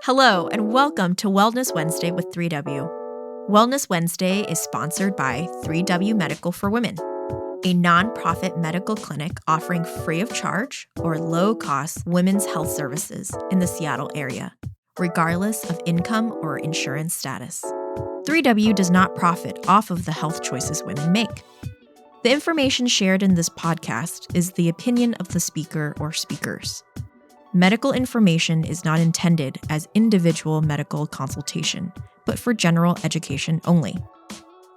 Hello, and welcome to Wellness Wednesday with 3W. Wellness Wednesday is sponsored by 3W Medical for Women, a nonprofit medical clinic offering free of charge or low-cost women's health services in the Seattle area, regardless of income or insurance status. 3W does not profit off of the health choices women make. The information shared in this podcast is the opinion of the speaker or speakers. Medical information is not intended as individual medical consultation, but for general education only.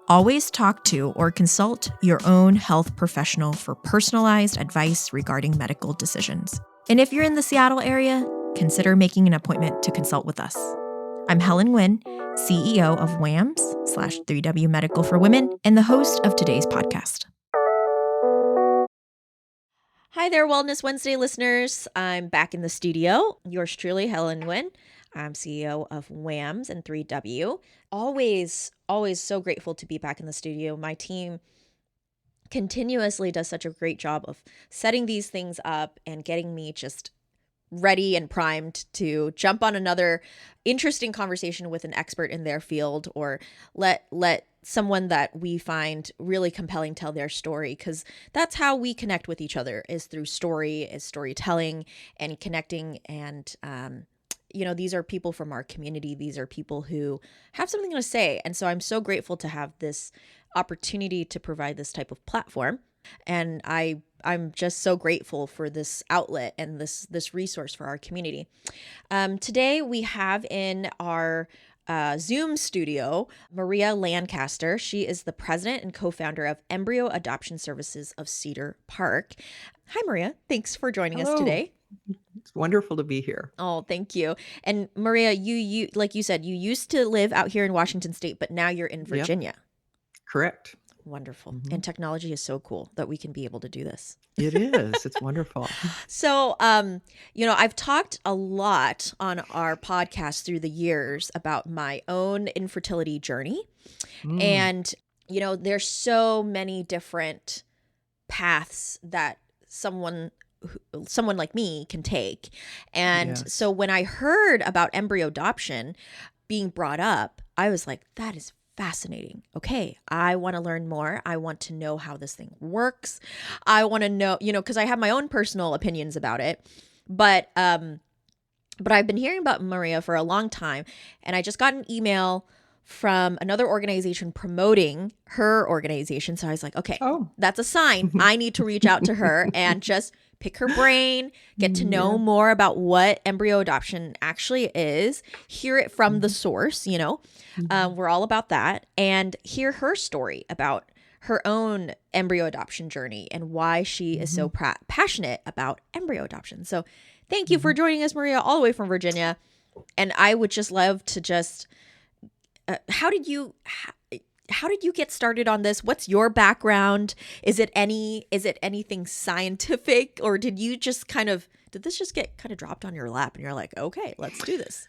Always talk to or consult your own health professional for personalized advice regarding medical decisions. And if you're in the Seattle area, consider making an appointment to consult with us. I'm Helen Nguyen, CEO of WAMS/3W Medical for Women, and the host of today's podcast. Hi there, Wellness Wednesday listeners. I'm back in the studio. Yours truly, Helen Nguyen. I'm CEO of WAMS and 3W. Always so grateful to be back in the studio. My team continuously does such a great job of setting these things up and getting me just ready and primed to jump on another interesting conversation with an expert in their field, or let someone that we find really compelling tell their story, because that's how we connect with each other, is through storytelling and connecting. And these are people from our community. These are people who have something to say. And so I'm so grateful to have this opportunity to provide this type of platform. And I'm just so grateful for this outlet and this resource for our community. Today we have in our Zoom studio Maria Lancaster. She is the president and co-founder of Embryo Adoption Services of Cedar Park. Hi, Maria. Thanks for joining us today. It's wonderful to be here. Oh, thank you. And Maria, you like you said, you used to live out here in Washington State, but now you're in Virginia. Yep. Correct. Wonderful. Mm-hmm. And technology is so cool that we can be able to do this. It is. It's wonderful. So, I've talked a lot on our podcast through the years about my own infertility journey. And, there's so many different paths that someone like me can take. And so when I heard about embryo adoption being brought up, I was like, that is fascinating. Okay, I want to learn more. I want to know how this thing works. I want to know, because I have my own personal opinions about it. But I've been hearing about Maria for a long time, and I just got an email from another organization promoting her organization. So I was like, okay, that's a sign. I need to reach out to her and just pick her brain, get to know more about what embryo adoption actually is, hear it from the source, we're all about that, and hear her story about her own embryo adoption journey and why she is so passionate about embryo adoption. So thank you for joining us, Maria, all the way from Virginia. And I would just love to how did you get started on this? What's your background? Is it anything scientific, or did this just get kind of dropped on your lap and you're like, okay, let's do this?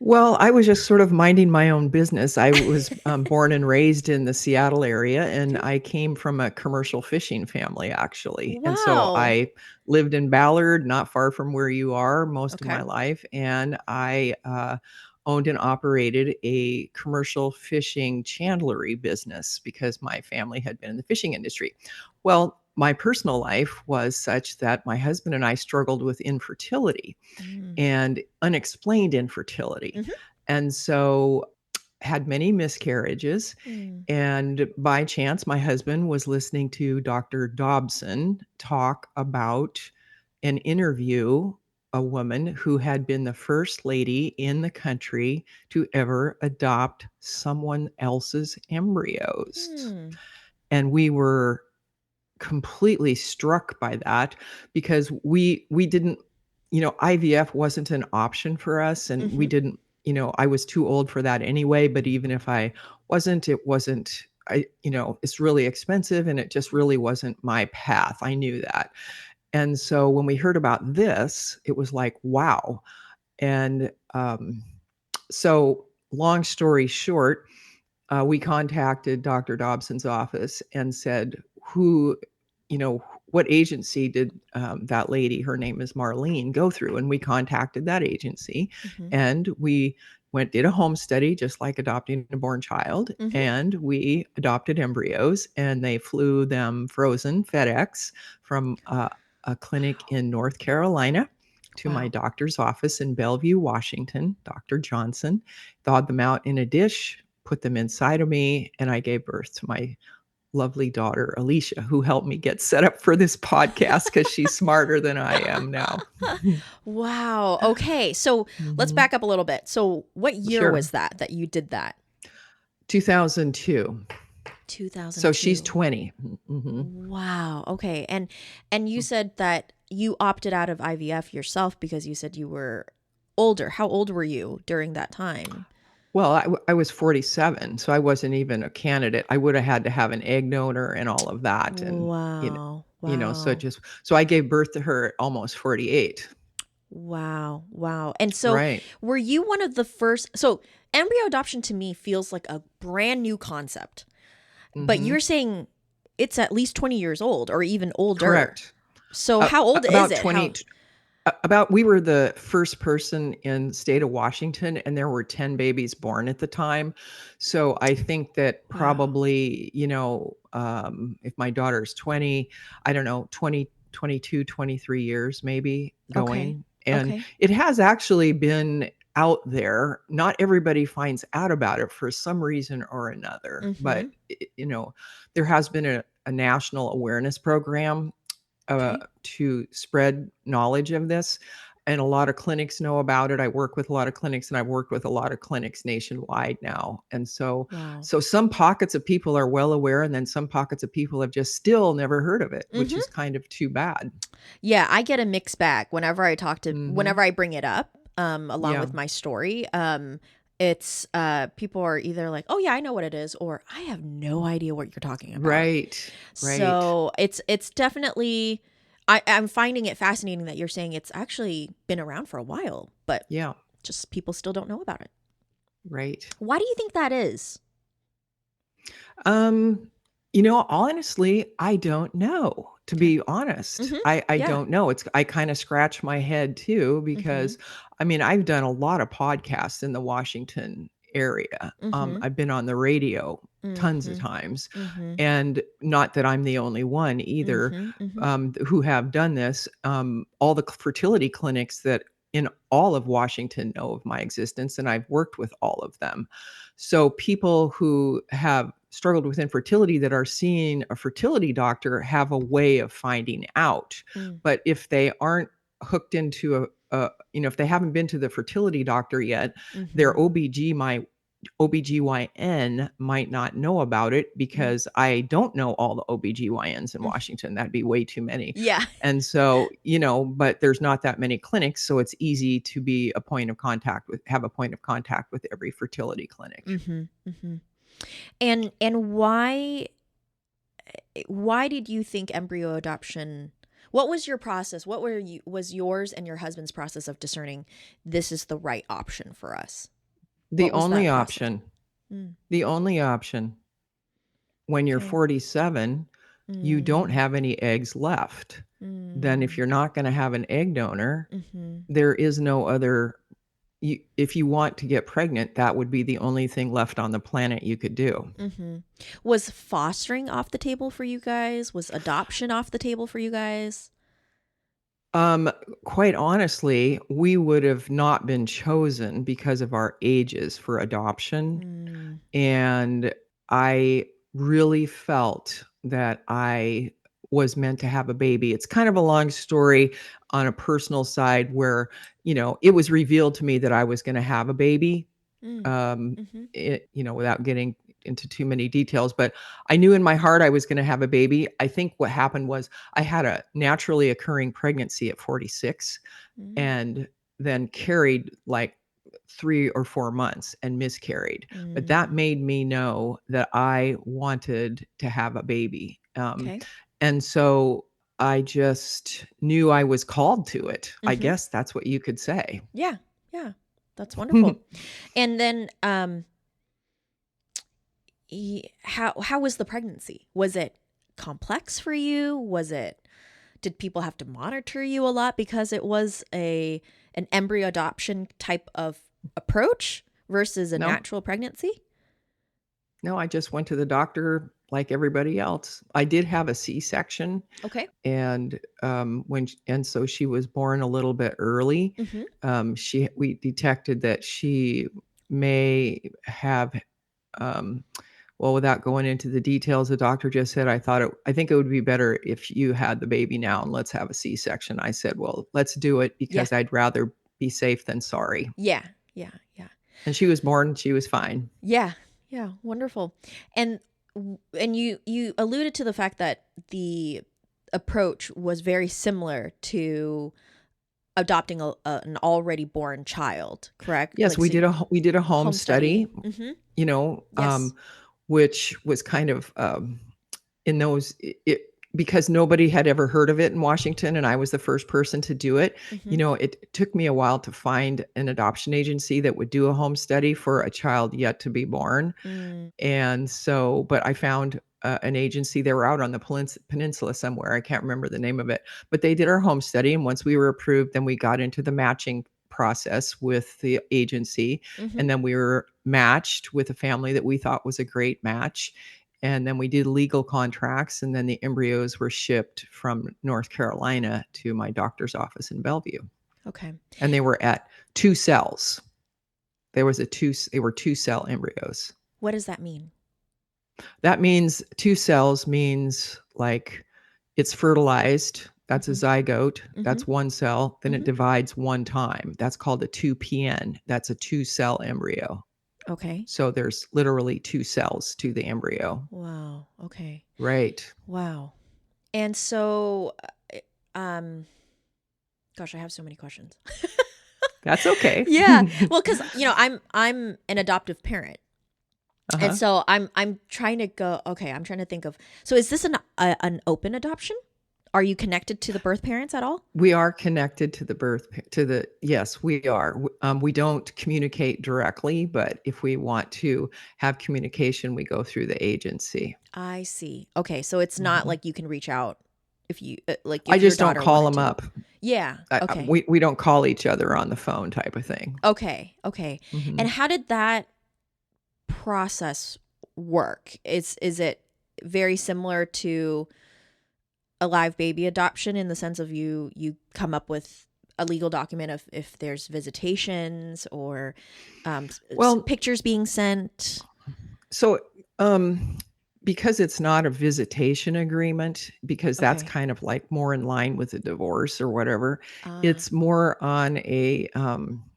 Well, I was just sort of minding my own business. I was born and raised in the Seattle area, and I came from a commercial fishing family, actually. Wow. And so I lived in Ballard, not far from where you are, most of my life. And I owned and operated a commercial fishing chandlery business because my family had been in the fishing industry. Well, my personal life was such that my husband and I struggled with infertility and unexplained infertility. And so had many miscarriages. And by chance, my husband was listening to Dr. Dobson talk about an interview a woman who had been the first lady in the country to ever adopt someone else's embryos. And we were completely struck by that because we didn't, IVF wasn't an option for us, and we didn't, I was too old for that anyway, but even if I wasn't, it's really expensive, and it just really wasn't my path. I knew that. And so when we heard about this, it was like, wow. And so long story short, we contacted Dr. Dobson's office and said, what agency did that lady, her name is Marlene, go through? And we contacted that agency, and we did a home study, just like adopting a born child. And we adopted embryos, and they flew them frozen FedEx from a clinic in North Carolina to my doctor's office in Bellevue, Washington, Dr. Johnson, thawed them out in a dish, put them inside of me, and I gave birth to my lovely daughter, Alicia, who helped me get set up for this podcast because she's smarter than I am now. Wow. Okay. So let's back up a little bit. So what year was that you did that? 2002. 2002. So she's 20. Wow. Okay. And you said that you opted out of IVF yourself because you said you were older. How old were you during that time? Well, I was 47, so I wasn't even a candidate. I would have had to have an egg donor and all of that. And, so I gave birth to her at almost 48. Wow. And so were you one of the first? So embryo adoption to me feels like a brand new concept, but you're saying it's at least 20 years old or even older. Correct. So how old is it? We were the first person in the state of Washington, and there were 10 babies born at the time. So I think that probably, if my daughter's 20, I don't know, 20, 22, 23 years maybe going. And it has actually been out there. Not everybody finds out about it for some reason or another, but there has been a national awareness program to spread knowledge of this. And a lot of clinics know about it. I work with a lot of clinics, and I've worked with a lot of clinics nationwide now. And so some pockets of people are well aware, and then some pockets of people have just still never heard of it, which is kind of too bad. Yeah, I get a mixed bag whenever I talk to, whenever I bring it up, along with my story. It's people are either like, oh yeah, I know what it is, or I have no idea what you're talking about. Right. So it's definitely, I'm finding it fascinating that you're saying it's actually been around for a while, but just people still don't know about it. Right. Why do you think that is? Honestly, I don't know, to be honest. I don't know. I kind of scratch my head too, because I've done a lot of podcasts in the Washington area. I've been on the radio tons of times, and not that I'm the only one either, who have done this. All the fertility clinics that in all of Washington know of my existence, and I've worked with all of them. So people who have struggled with infertility that are seeing a fertility doctor have a way of finding out. But if they aren't hooked into if they haven't been to the fertility doctor yet, their OBGYN might not know about it, because I don't know all the OBGYNs in Washington. That'd be way too many. Yeah. And so, but there's not that many clinics, so it's easy to be have a point of contact with every fertility clinic. And why did you think embryo adoption? What was your process? What was yours and your husband's process of discerning this is the right option for us? The only option when you're 47, you don't have any eggs left. Then if you're not going to have an egg donor, there is no other. If you want to get pregnant, that would be the only thing left on the planet you could do. Was fostering off the table for you guys? Was adoption off the table for you guys? Quite honestly, we would have not been chosen because of our ages for adoption. And I really felt that I was meant to have a baby. It's kind of a long story on a personal side where, it was revealed to me that I was going to have a baby, without getting into too many details, but I knew in my heart I was going to have a baby. I think what happened was I had a naturally occurring pregnancy at 46 and then carried like 3 or 4 months and miscarried. But that made me know that I wanted to have a baby. And so I just knew I was called to it. I guess that's what you could say. Yeah. That's wonderful. And then how was the pregnancy? Was it complex for you? Was it did people have to monitor you a lot because it was an embryo adoption type of approach versus a No, natural pregnancy? no, I just went to the doctor like everybody else. I did have a C-section, Okay. and so she was born a little bit early. Mm-hmm. We detected that she may have, um, well, without going into the details, the doctor just said, I think it would be better if you had the baby now and let's have a C-section. I said, well, let's do it Yeah. because I'd rather be safe than sorry. Yeah. Yeah. Yeah. And she was born, she was fine. Yeah. Yeah. Wonderful. And you alluded to the fact that the approach was very similar to adopting an already born child, correct? Yes, Like, so we did a home study, Mm-hmm. you know, Yes. which was kind of in those it because nobody had ever heard of it in Washington, and I was the first person to do it. Mm-hmm. You know, it took me a while to find an adoption agency that would do a home study for a child yet to be born. Mm, And so, but I found an agency. They were out on the peninsula somewhere. I can't remember the name of it, but they did our home study. And once we were approved, then we got into the matching process with the agency. mm-hmm. And then we were matched with a family that we thought was a great match. And then we did legal contracts. And then the embryos were shipped from North Carolina to my doctor's office in Bellevue. Okay. And they were at 2 cells. They were 2-cell embryos. What does that mean? That means 2 cells means like it's fertilized. That's a zygote. Mm-hmm. That's 1 cell. Then Mm-hmm. it divides 1 time. That's called a 2PN. That's a 2-cell embryo. Okay. So there's literally 2 cells to the embryo. Wow. Okay. Right. Wow. And so, gosh, I have so many questions. That's okay. Yeah. Well, because I'm an adoptive parent. Uh-huh. And so I'm trying to go, okay, I'm trying to think of, so is this an open adoption? Are you connected to the birth parents at all? We are connected to yes, we are. We don't communicate directly, but if we want to have communication, we go through the agency. I see. Okay. So it's not like you can reach out if you, like if I your just don't daughter call wanted them to. up. Yeah. Okay. We don't call each other on the phone type of thing. Okay. Okay. Mhm. And how did that process work? Is it very similar to a live baby adoption in the sense of you come up with a legal document if there's visitations or pictures being sent? So because it's not a visitation agreement, because that's Okay. kind of like more in line with a divorce or whatever, it's more on a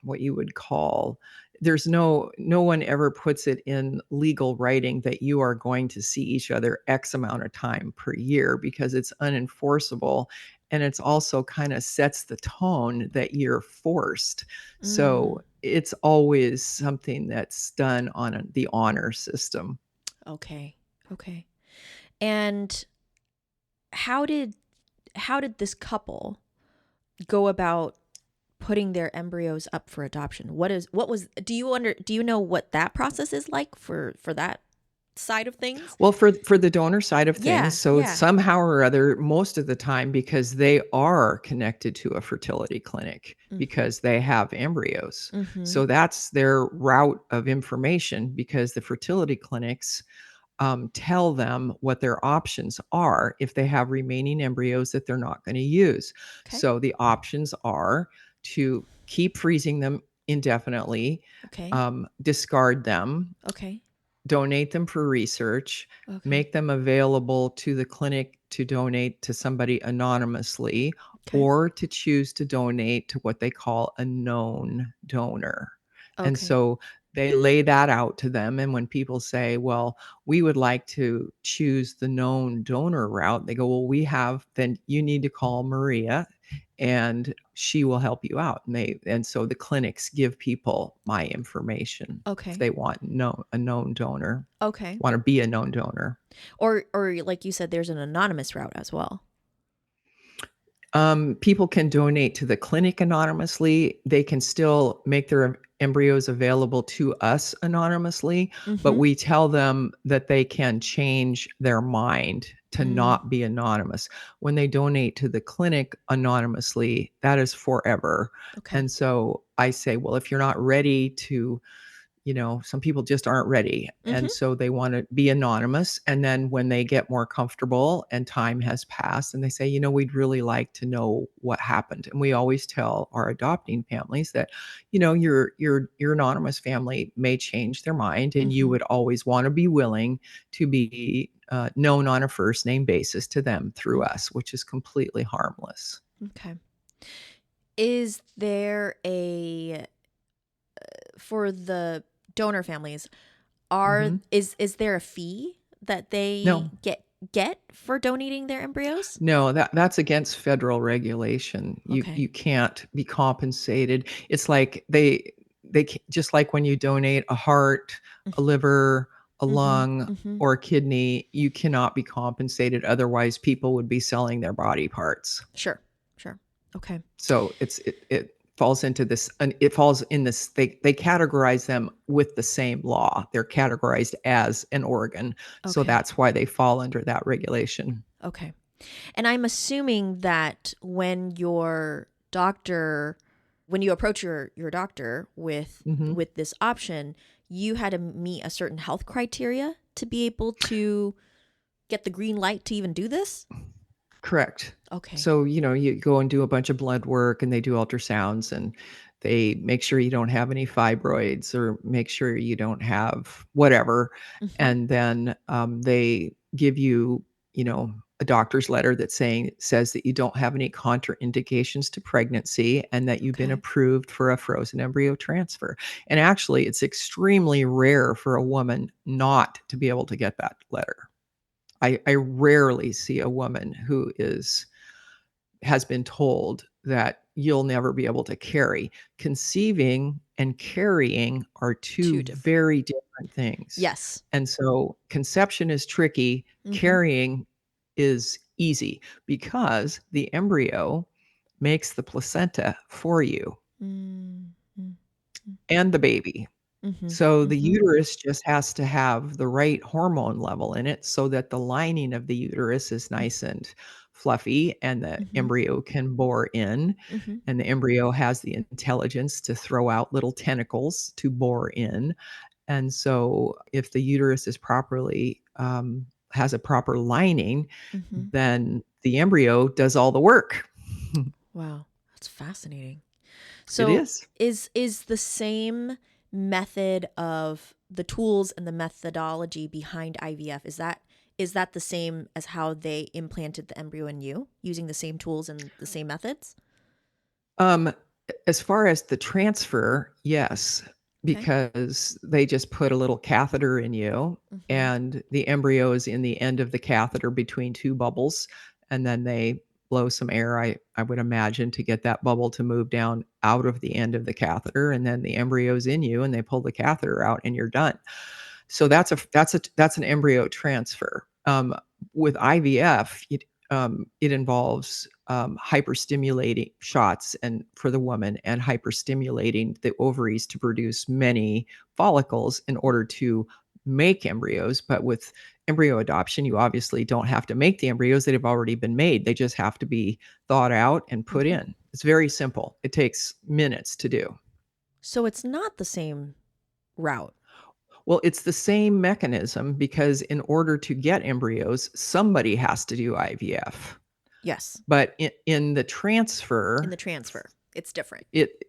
what you would call, there's no one ever puts it in legal writing that you are going to see each other X amount of time per year, because it's unenforceable. And it's also kind of sets the tone that you're forced. So it's always something that's done on the honor system. Okay. Okay. And how did this couple go about putting their embryos up for adoption? Do you know what that process is like for that side of things? Well, for the donor side of things, Yeah, so yeah. somehow or other, most of the time, because they are connected to a fertility clinic because they have embryos. Mm-hmm. So that's their route of information, because the fertility clinics tell them what their options are if they have remaining embryos that they're not going to use. Okay. So the options are to keep freezing them indefinitely, Okay. discard them, Okay. donate them for research, Okay. make them available to the clinic to donate to somebody anonymously, Okay. or to choose to donate to what they call a known donor. Okay. And so they lay that out to them. And when people say, well, we would like to choose the known donor route, they go, well, then you need to call Maria and she will help you out. And so the clinics give people my information. Okay. If they want a known donor. Okay. Want to be a known donor. Or like you said, there's an anonymous route as well. People can donate to the clinic anonymously. They can still make their embryos available to us anonymously, but Mm-hmm. we tell them that they can change their mind to Mm, not be anonymous. When they donate to the clinic anonymously, that is forever. okay. And so I say, well, if you're not ready to, some people just aren't ready. Mm-hmm. And so they want to be anonymous. And then when they get more comfortable and time has passed and they say, we'd really like to know what happened. And we always tell our adopting families that, your anonymous family may change their mind and you Mm-hmm. would always want to be willing to be known on a first name basis to them through Mm, us, which is completely harmless. okay. Is there for the donor families, Hmm. is there a fee that they No, get for donating their embryos? No, that's against federal regulation. You Okay. you can't be compensated. It's like just like when you donate a heart, a liver, a Mm-hmm. lung, Mm-hmm. or a kidney, you cannot be compensated. Otherwise, people would be selling their body parts. Sure. Sure. Okay. So it falls into this, and it falls in this. They categorize them with the same law. They're categorized as an organ, so Okay. that's why they fall under that regulation. Okay. And I'm assuming that when you approach your doctor Hmm. with this option, you had to meet a certain health criteria to be able to get the green light to even do this? Correct. Okay. So, you go and do a bunch of blood work and they do ultrasounds and they make sure you don't have any fibroids or make sure you don't have whatever. Mm-hmm. And then they give you, a doctor's letter that says that you don't have any contraindications to pregnancy and that you've been Okay. approved for a frozen embryo transfer. And actually, it's extremely rare for a woman not to be able to get that letter. I rarely see a woman who has been told that you'll never be able to carry. Conceiving and carrying are two Two different. very different things. Yes. And so conception is tricky, Mm-hmm. carrying is easy because the embryo makes the placenta for you Mm-hmm. and the baby. Mm-hmm. So the Mm-hmm. uterus just has to have the right hormone level in it so that the lining of the uterus is nice and fluffy and the Mm-hmm. embryo can bore in. Mm-hmm. And the embryo has the intelligence to throw out little tentacles to bore in. And so if the uterus is properly, has a proper lining, Mm-hmm. then the embryo does all the work. Wow. That's fascinating. It So is. is the same method of the tools and the methodology behind IVF, is that the same as how they implanted the embryo in you, using the same tools and the same methods? Um, as far as the transfer, yes, Okay. because they just put a little catheter in you Mm-hmm. and the embryo is in the end of the catheter between two bubbles. And then they blow some air, I would imagine, to get that bubble to move down out of the end of the catheter. And then the embryo's in you and they pull the catheter out and you're done. So that's an embryo transfer. With IVF, it involves hyperstimulating shots and for the woman and hyperstimulating the ovaries to produce many follicles in order to make embryos. But with embryo adoption, you obviously don't have to make the embryos that have already been made. They just have to be thought out and put Mm-hmm. in. It's very simple. It takes minutes to do. So it's not the same route. Well, it's the same mechanism because in order to get embryos, somebody has to do IVF. Yes. But in the In transfer, the transfer, it's different. it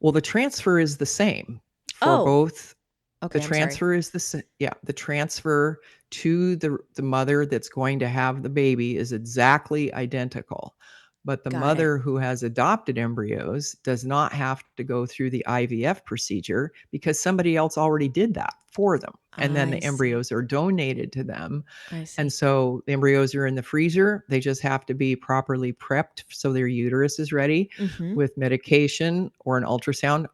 well, the transfer is the same for Oh, both. The okay. I'm sorry. transfer is the transfer to the mother that's going to have the baby is exactly identical. But the Got it. mother who has adopted embryos does not have to go through the IVF procedure because somebody else already did that for them. And then I the see. embryos are donated to them. I And see. so the embryos are in the freezer. They just have to be properly prepped so their uterus is ready Mm-hmm. with medication or an ultrasound.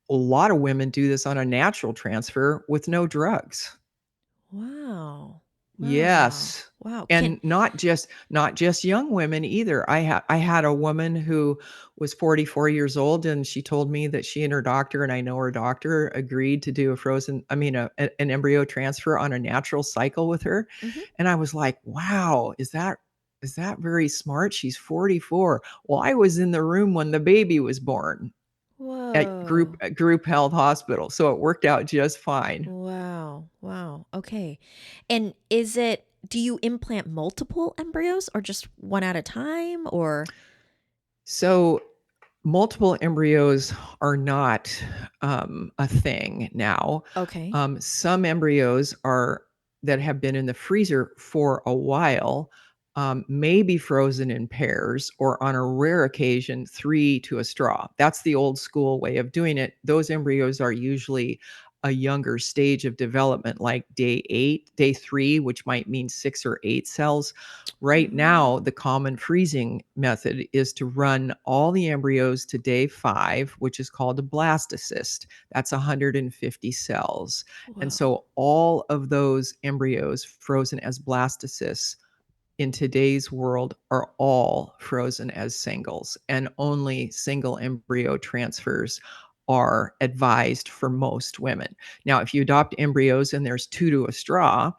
A lot of women do this on a natural transfer with no drugs. Wow. Wow. Yes. Wow. And not just young women either. I had a woman who was 44 years old, and she told me that she and her doctor, and I know her doctor, agreed to do an embryo transfer on a natural cycle with her. Mhm. And I was like, "Wow, is that very smart? She's 44." Well, I was in the room when the baby was born at Whoa. group health hospital, so it worked out just fine. Wow. Wow. Okay. And do you implant multiple embryos or just one at a time or? So multiple embryos are not a thing now. Okay. Some embryos are that have been in the freezer for a while, may be frozen in pairs, or on a rare occasion, three to a straw. That's the old school way of doing it. Those embryos are usually a younger stage of development, like day 3, which might mean 6 or 8 cells. Right Oh, now, the common freezing method is to run all the embryos to day 5, which is called a blastocyst. That's 150 cells. And whoa. so all of those embryos frozen as blastocysts in today's world are all frozen as singles, and only single embryo transfers are advised for most women. Now, if you adopt embryos and there's two to a straw,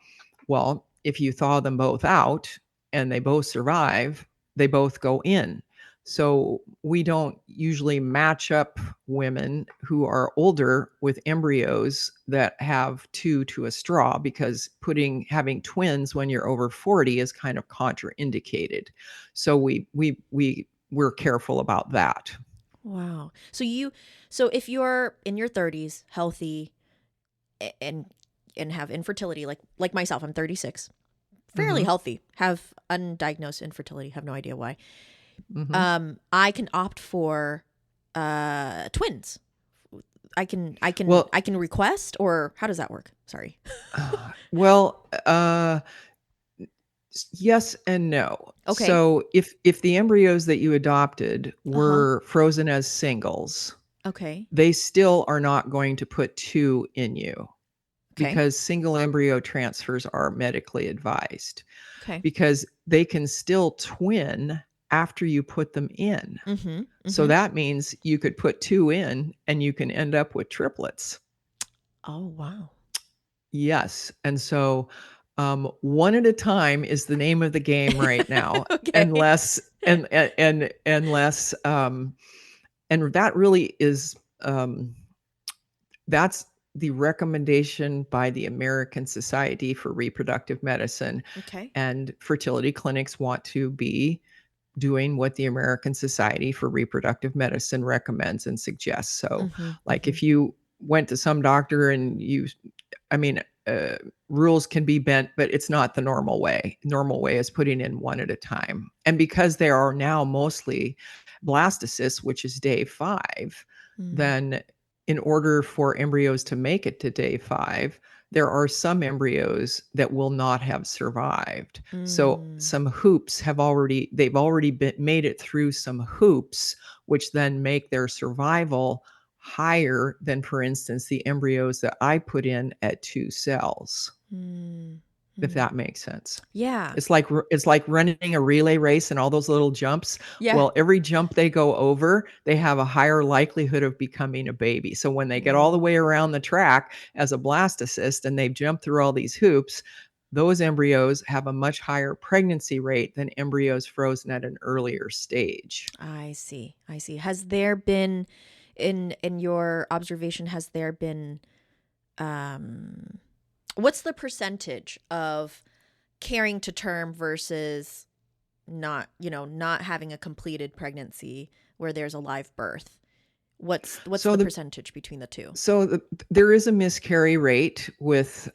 well, if you thaw them both out and they both survive, they both go in. So we don't usually match up women who are older with embryos that have two to a straw, because having twins when you're over 40 is kind of contraindicated. So we're careful about that. Wow. So if you're in your 30s, healthy and have infertility like myself, I'm 36. Fairly Mhm. healthy, have undiagnosed infertility, have no idea why. Mhm. I can opt for twins. Well, I can request, or how does that work? Sorry. well, yes and no. Okay. So if the embryos that you adopted Uh-huh. were frozen as singles, Okay. they still are not going to put two in you, Okay. because single embryo transfers are medically advised, Okay. because they can still twin after you put them in. Mhm. So Mhm. that means you could put two in and you can end up with triplets. Oh, wow. Yes. And so, one at a time is the name of the game right now, Okay. unless and unless and that really is that's the recommendation by the American Society for Reproductive Medicine, Okay. and fertility clinics want to be doing what the American Society for Reproductive Medicine recommends and suggests. So, Mhm. like, Mhm. if you went to some doctor and I mean, rules can be bent, but it's not the normal way. Normal way is putting in one at a time. And because there are now mostly blastocysts, which is day 5, Mm. then in order for embryos to make it to day 5, there are some embryos that will not have survived. So Mm. they've already made it through some hoops, which then make their survival higher than, for instance, the embryos that I put in at 2 cells, Mm. if Mm. that makes sense. Yeah. It's like running a relay race and all those little jumps. Yeah. Well, every jump they go over, they have a higher likelihood of becoming a baby. So when they get all the way Whoa. around the track as a blastocyst and they've jumped through all these hoops, those embryos have a much higher pregnancy rate than embryos frozen at an earlier stage. I see. I see. Has there been in your observation, has there been um what's the percentage of carrying to term versus not having a completed pregnancy where there's a live birth? What's So the the percentage between the two? there is a miscarry rate with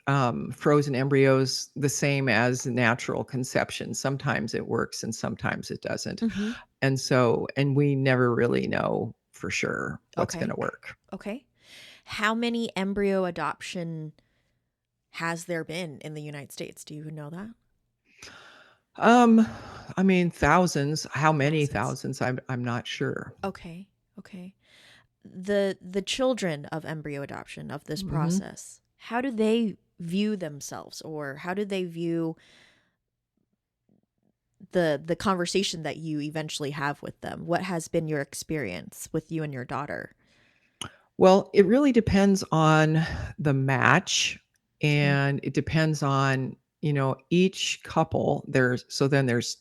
frozen embryos, the same as natural conception. Sometimes it works and sometimes it doesn't. Mhm. And we never really know for sure what's going Okay. to work. Okay. How many embryo adoption has there been in the United States? Do you know that? Um, I mean, thousands. How many Thousands. thousands? I'm not sure. Okay. Okay. The children of embryo adoption, of this Hmm. process, how do they view themselves, or how do they view the conversation that you eventually have with them? What has been your experience with you and your daughter? Well, it really depends on the match, Okay. and it depends on, each couple. There's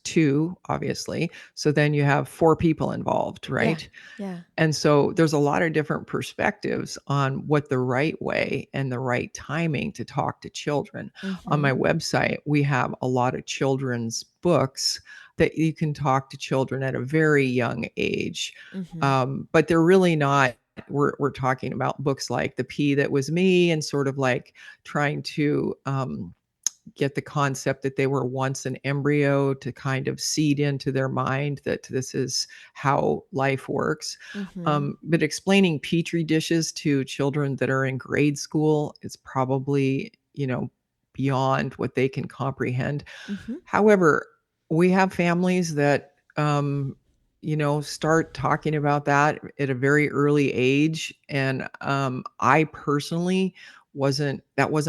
2, obviously. So then you have 4 people involved, Yeah. right? Yeah. And so there's a lot of different perspectives on what the right way and the right timing to talk to children. On Mm-hmm. my website, we have a lot of children's books that you can talk to children at a very young age. Mm-hmm. But they're really not. We're talking about books like The Pea That Was Me, and sort of like trying to get the concept that they were once an embryo, to kind of seed into their mind that this is how life works. Mm-hmm. But explaining petri dishes to children that are in grade school is probably, beyond what they can comprehend. Mm-hmm. However, we have families that, start talking about that at a very early age. And I personally wasn't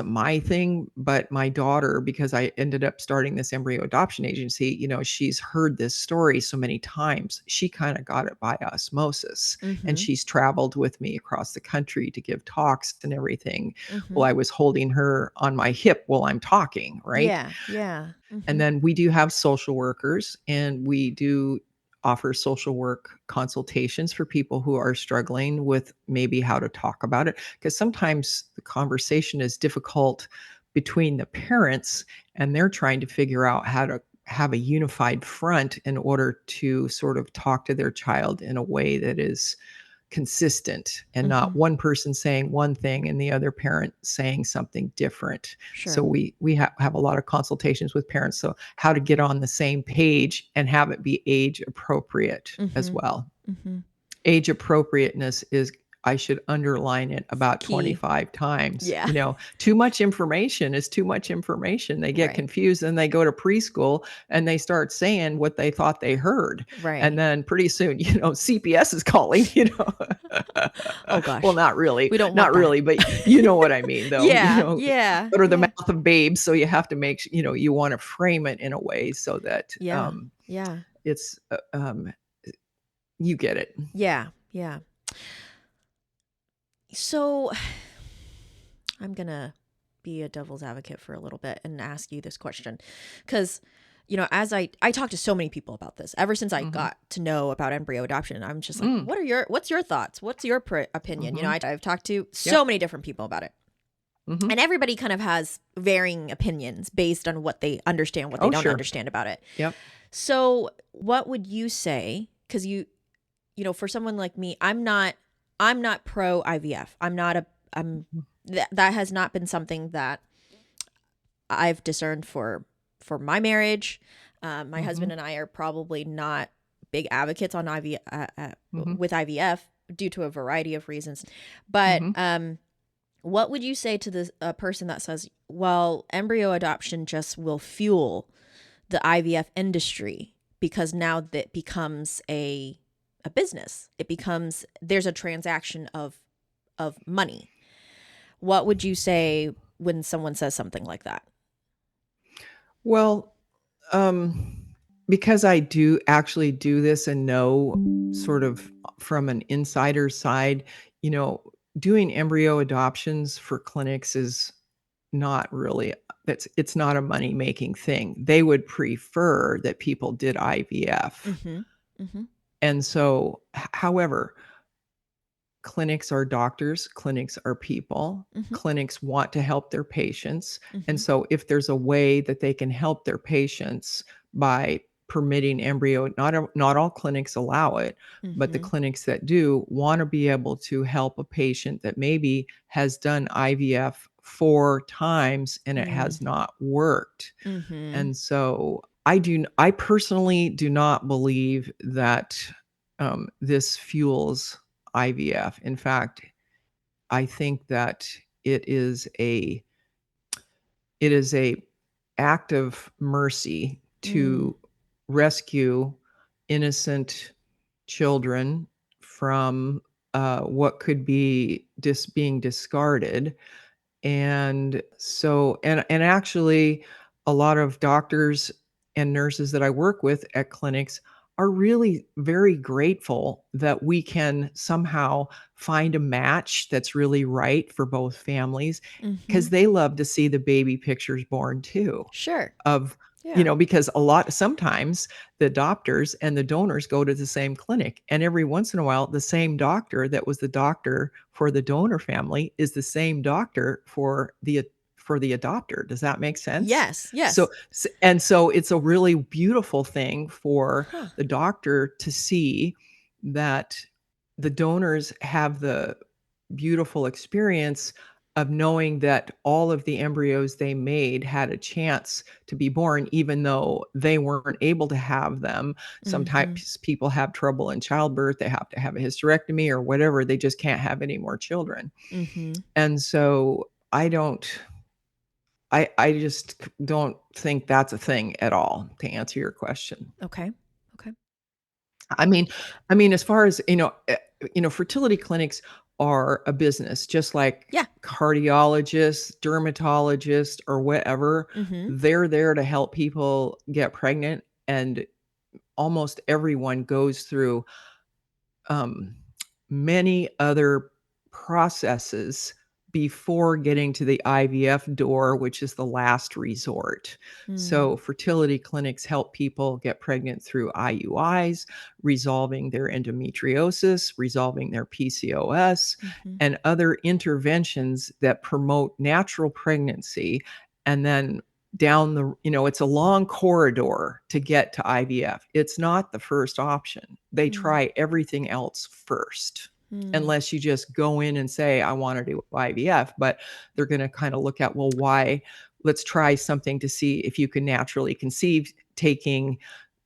my thing, but my daughter, because I ended up starting this embryo adoption agency, she's heard this story so many times. She kind of got it by osmosis, and Mm-hmm. she's traveled with me across the country to give talks and everything. Mm-hmm. Well, I was holding her on my hip while I'm talking, right? Yeah. Yeah. And Mm-hmm. then we do have social workers, and we do offer social work consultations for people who are struggling with maybe how to talk about it. Because sometimes the conversation is difficult between the parents, and they're trying to figure out how to have a unified front in order to sort of talk to their child in a way that is consistent, and Mm-hmm. not one person saying one thing and the other parent saying something different. So Sure. we have a lot of consultations with parents, so how to get on the same page and have it be age appropriate as Mm-hmm. well. Mm-hmm. Age appropriateness is, I should underline it about Key. 25 times. Yeah. Too much information is too much information. They get Right. confused, and they go to preschool and they start saying what they thought they heard. And Right. then pretty soon, CPS is calling. Oh Well, gosh. not really, We don't not want that. really, but you know what I mean, though. Yeah. Yeah. Or the Yeah. mouth of babes. So you have to you want to frame it in a way so that Yeah. Yeah. it's, you get it. Yeah. Yeah. So I'm going to be a devil's advocate for a little bit and ask you this question. Because, as I talk to so many people about this, ever since I Mhm. got to know about embryo adoption, I'm just like, Mm. what's your thoughts? What's your opinion? Mhm. I've talked to so Yep. many different people about it. Mhm. And everybody kind of has varying opinions based on what they understand, what they Oh, don't sure. understand about it. Yep. So what would you say? Because for someone like me, I'm not pro IVF. That has not been something that I've discerned for my marriage. My husband Mhm. and I are probably not big advocates on Mhm. with IVF due to a variety of reasons. But Mhm. what would you say to a person that says, well, embryo adoption just will fuel the IVF industry because now that becomes a business. There's a transaction of money. What would you say when someone says something like that? Well, because I do actually do this and know sort of from an insider side, you know, doing embryo adoptions for clinics is not really, it's not a money-making thing. They would prefer that people did IVF. Mm-hmm. Mm-hmm. And so, however, clinics are doctors, clinics are people, Mm-hmm. clinics want to help their patients. And Mm-hmm. so, if there's a way that they can help their patients by permitting embryo, not all clinics allow it, but the Mm-hmm. clinics that do want to be able to help a patient that maybe has done IVF 4 times and it has not worked. Mm-hmm. And so I personally do not believe that this fuels IVF. In fact, I think that it is a it is a act of mercy Mm. to rescue innocent children from what could be being discarded. And so, and actually, a lot of doctors and nurses that I work with at clinics are really very grateful that we can somehow find a match that's really right for both families, Mm-hmm. because they love to see the baby pictures born too, Sure. of, Yeah. because sometimes the adopters and the donors go to the same clinic, and every once in a while the same doctor that was the doctor for the donor family is the same doctor for the adopter. Does that make sense? Yes. So, Yes. and so it's a really beautiful thing for Huh. the doctor to see that the donors have the beautiful experience of knowing that all of the embryos they made had a chance to be born, even though they weren't able to have them. Mm-hmm. Sometimes people have trouble in childbirth. They have to have a hysterectomy or whatever. They just can't have any more children. Mm-hmm. And so I just don't think that's a thing at all, to answer your question. Okay. Okay. I mean, as far as, fertility clinics are a business, just like Yeah. cardiologists, dermatologists, or whatever. Mm-hmm. They're there to help people get pregnant, and almost everyone goes through um, many other processes before getting to the IVF door, which is the last resort. Mm. So, fertility clinics help people get pregnant through IUIs, resolving their endometriosis, resolving their PCOS, Mm-hmm. and other interventions that promote natural pregnancy. And then it's a long corridor to get to IVF. It's not the first option. They Mm. try everything else first, Mm. unless you just go in and say, I want to do IVF. But they're going to kind of look at, well, why? Let's try something to see if you can naturally conceive taking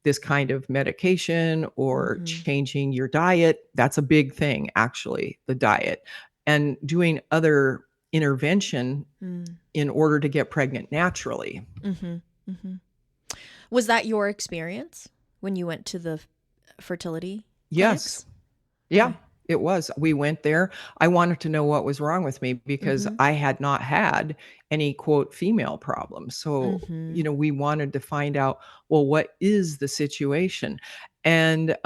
this kind of medication or Mm-hmm. changing your diet. That's a big thing, actually, the diet, and doing other intervention Mm. in order to get pregnant naturally. Mm-hmm. Mm-hmm. Was that your experience when you went to the fertility Yes. clinics? Yeah, Okay. it was. We went there. I wanted to know what was wrong with me because Mm-hmm. I had not had any quote female problems. So, Mm-hmm. we wanted to find out, well, what is the situation? And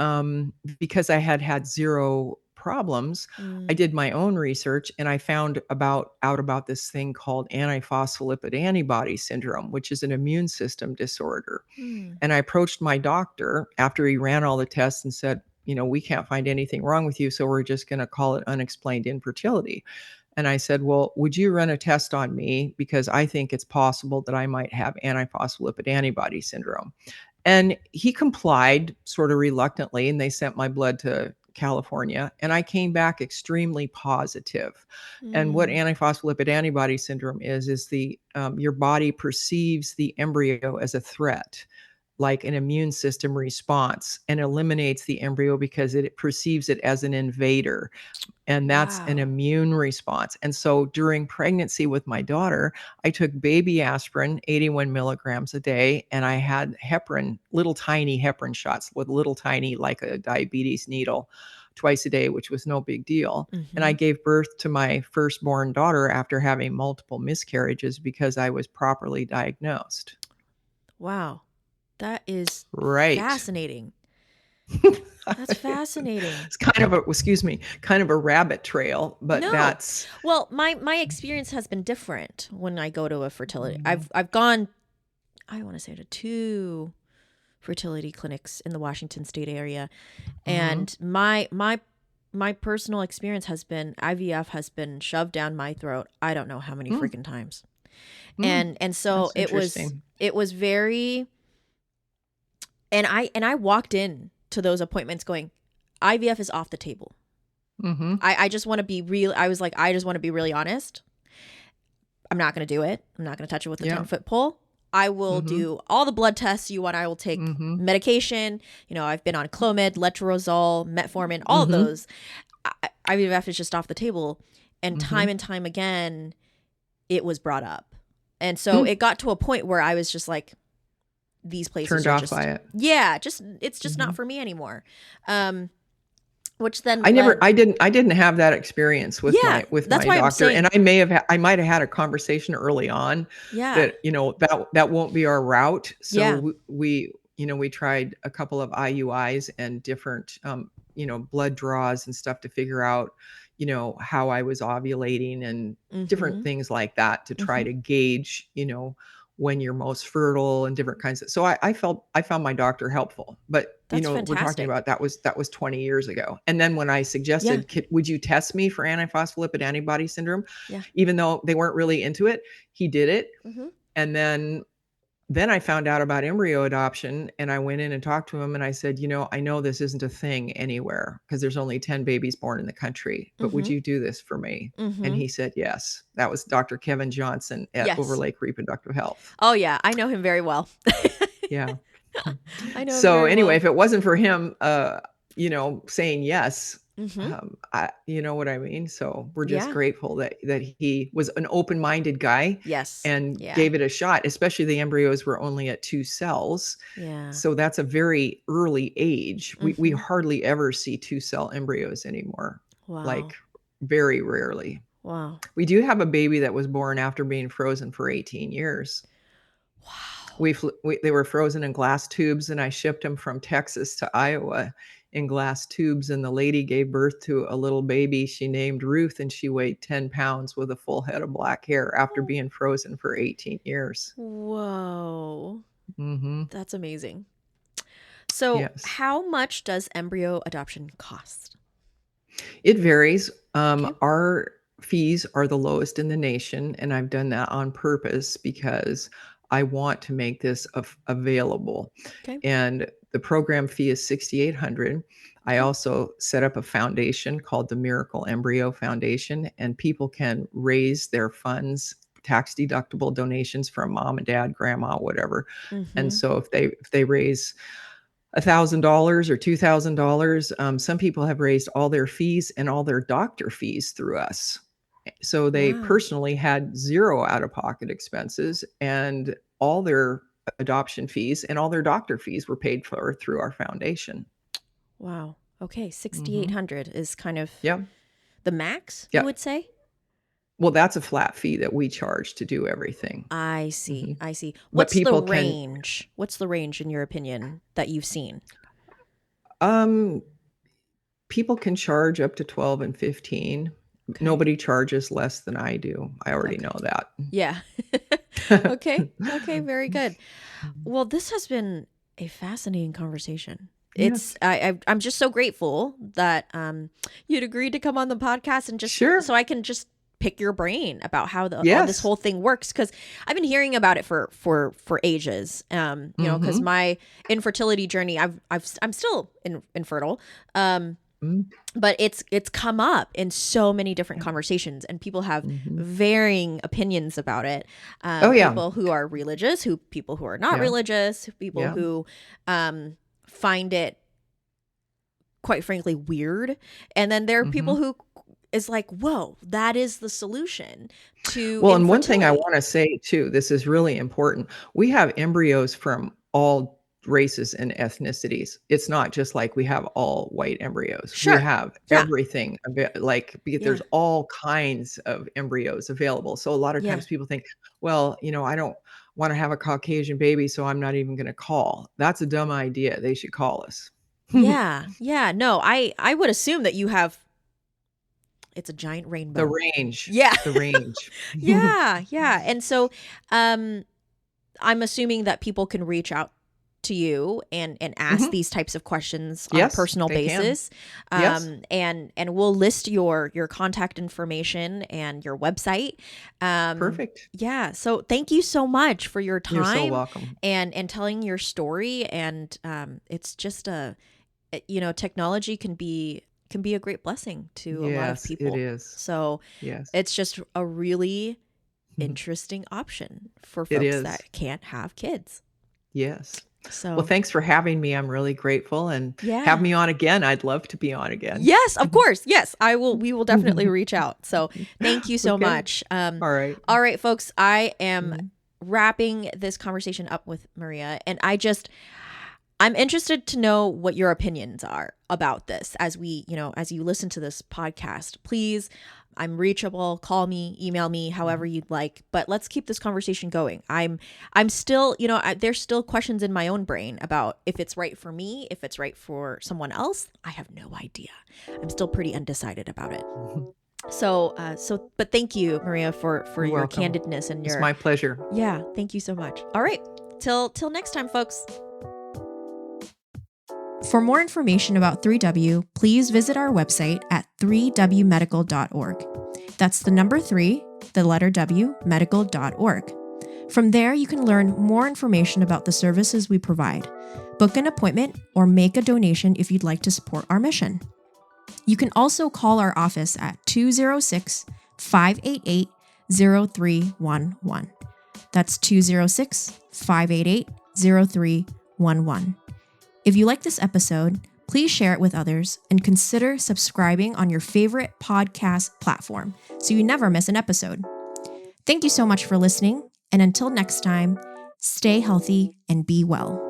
because I had had zero problems, I Mm. did my own research, and I found out about this thing called antiphospholipid antibody syndrome, which is an immune system disorder. Mm. And I approached my doctor after he ran all the tests and said, we can't find anything wrong with you, so we're just going to call it unexplained infertility. And I said, well, would you run a test on me? Because I think it's possible that I might have antiphospholipid antibody syndrome. And he complied sort of reluctantly, and they sent my blood to California, and I came back extremely positive. And what Mm. antiphospholipid antibody syndrome is the your body perceives the embryo as a threat, like an immune system response, and eliminates the embryo because it perceives it as an invader. And that's an Wow. immune response. And so during pregnancy with my daughter, I took baby aspirin, 81 milligrams a day, and I had heparin, little tiny heparin shots with little tiny, like a diabetes needle, twice a day, which was no big deal. And Mm-hmm. I gave birth to my firstborn daughter after having multiple miscarriages because I was properly diagnosed. Wow. That is Right. fascinating. That's fascinating. It's kind of a rabbit trail, but No. that's Well, my experience has been different when I go to a fertility. Mhm. I've gone, I want to say, to two fertility clinics in the Washington state area, Mhm. and my personal experience has been IVF has been shoved down my throat. I don't know how many Mm, freaking times. mm. And so That's interesting. it was very, and I walked in to those appointments going, IVF is off the table. Mhm. I just want to be real. I was like, I just want to be really honest. I'm not going to do it. I'm not going to touch it with a Yeah. 10-foot pole. I will Mhm. do all the blood tests you want. I will take Mhm. medication. You know, I've been on Clomid, letrozole, metformin, all of Mhm. those. IVF is just off the table. Mhm. And time again, it was brought up. And so Mm. it got to a point where I was just like, these places Turned are off by just, it. yeah, just, it's just not Mhm. for me anymore. Um, which then I led. didn't have that experience with Yeah, that's my why I'm doctor. And saying. I might have had a conversation early on Yeah. that, that won't be our route. So Yeah. we tried a couple of IUIs and different, blood draws and stuff to figure out, how I was ovulating and different Mm-hmm. things like that to try Mm-hmm. to gauge, when you're most fertile and different kinds of. So I found my doctor helpful, but That's we're talking fantastic. about that was 20 years ago. And then when I Yeah. suggested, would you test me for antiphospholipid antibody syndrome, Yeah. even though they weren't really into it, he did it. Mm-hmm. And then I found out about embryo adoption, and I went in and talked to him, and I said, I know this isn't a thing anywhere because there's only 10 babies born in the country, but would Mm-hmm. you do this for me? And Mm-hmm. he said yes. That was Dr. Kevin Johnson at Yes. Overlake Reproductive Health. Oh yeah, I know him very well. Yeah. I know him So very anyway, well. if it wasn't for him, saying yes, Mm-hmm. you know what I mean? So we're just Yeah. grateful that he was an open-minded guy Yes. and Yeah. gave it a shot, especially the embryos were only at 2 cells. Yeah. So that's a very early age. We Mm-hmm. hardly ever see 2-cell embryos anymore. Wow. Like very rarely. Wow. We do have a baby that was born after being frozen for 18 years. Wow. They were frozen in glass tubes, and I shipped them from Texas to Iowa in glass tubes. And the lady gave birth to a little baby she named Ruth, and she weighed 10 pounds with a full head of black hair after being frozen for 18 years. Whoa. Mm-hmm. That's amazing. So, Yes. how much does embryo adoption cost? It varies. Okay. Our fees are the lowest in the nation, and I've done that on purpose because I want to make this available. Okay. And the program fee is $6,800. I also set up a foundation called the Miracle Embryo Foundation, and people can raise their funds, tax deductible donations from mom and dad, grandma, whatever. Mm-hmm. And so if they raise $1,000 or $2,000, some people have raised all their fees and all their doctor fees through us. So they personally had zero out-of-pocket expenses, and all their adoption fees and all their doctor fees were paid for through our foundation. Wow. Okay. 6,800 is kind of the max, you would say? Well, that's a flat fee that we charge to do everything. I see. Mm-hmm. I see. What's the range? What's the range in your opinion that you've seen? People can charge up to 12 and 15. Okay. Nobody charges less than I do. I already know that. Yeah. Okay. Okay. Very good. Well, this has been a fascinating conversation. Yes. I'm just so grateful that you'd agreed to come on the podcast and just so I can just pick your brain about how all this whole thing works, because I've been hearing about it for ages. You know, because my infertility journey, I'm still infertile. But it's come up in so many different conversations, and people have varying opinions about it. People who are religious, people who are not religious, people who find it, quite frankly, weird. And then there are people who is like, whoa, that is the solution to Well, and one thing I want to say too, this is really important. We have embryos from all races and ethnicities. It's not just like we have all white embryos. Sure. We have everything, there's all kinds of embryos available. So a lot of times people think, well, I don't want to have a Caucasian baby, so I'm not even going to call. That's a dumb idea. They should call us. Yeah. No, I would assume that you have, it's a giant rainbow. The range. Yeah. The range. Yeah. And so I'm assuming that people can reach out to you and ask these types of questions on a personal basis. And we'll list your contact information and your website. Perfect. Yeah. So thank you so much for your time. You're so welcome. And telling your story. And it's just technology can be a great blessing to a lot of people. It is. So it's just a really interesting option for folks that can't have kids. Yes. So, well, thanks for having me. I'm really grateful, and have me on again. I'd love to be on again. Yes, of course. Yes, I will. We will definitely reach out. So thank you so much. All right, folks. I am wrapping this conversation up with Maria, and I'm interested to know what your opinions are about this as as you listen to this podcast. Please, I'm reachable. Call me, email me, however you'd like. But let's keep this conversation going. I'm still, there's still questions in my own brain about if it's right for me, if it's right for someone else. I have no idea. I'm still pretty undecided about it. But thank you, Maria, for your welcome. Candidness and your. It's my pleasure. Yeah, thank you so much. All right, till next time, folks. For more information about 3W, please visit our website at 3wmedical.org. That's the number 3, the letter W, medical.org. From there, you can learn more information about the services we provide, book an appointment, or make a donation if you'd like to support our mission. You can also call our office at 206-588-0311. That's 206-588-0311. If you like this episode, please share it with others and consider subscribing on your favorite podcast platform so you never miss an episode. Thank you so much for listening, and until next time, stay healthy and be well.